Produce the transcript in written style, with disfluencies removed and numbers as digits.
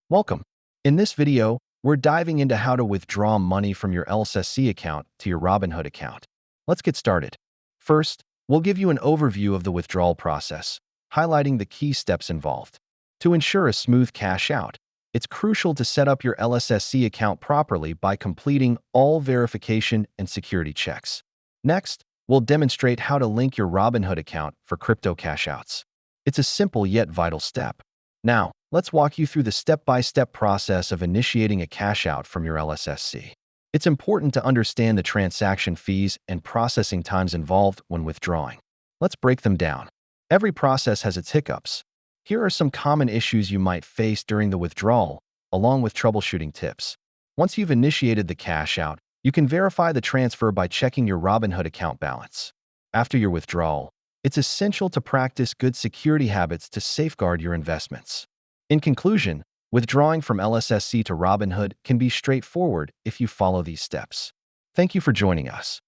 Welcome. In this video, we're diving into how to withdraw money from your LSSC account to your Robinhood account. Let's get started. First, we'll give you an overview of the withdrawal process, highlighting the key steps involved. To ensure a smooth cash out, it's crucial to set up your LSSC account properly by completing all verification and security checks. Next, we'll demonstrate how to link your Robinhood account for crypto cash outs. It's a simple yet vital step. Now, let's walk you through the step-by-step process of initiating a cash out from your LSSC. It's important to understand the transaction fees and processing times involved when withdrawing. Let's break them down. Every process has its hiccups. Here are some common issues you might face during the withdrawal, along with troubleshooting tips. Once you've initiated the cash out, you can verify the transfer by checking your Robinhood account balance. After your withdrawal, it's essential to practice good security habits to safeguard your investments. In conclusion, withdrawing from LSSC to Robinhood can be straightforward if you follow these steps. Thank you for joining us.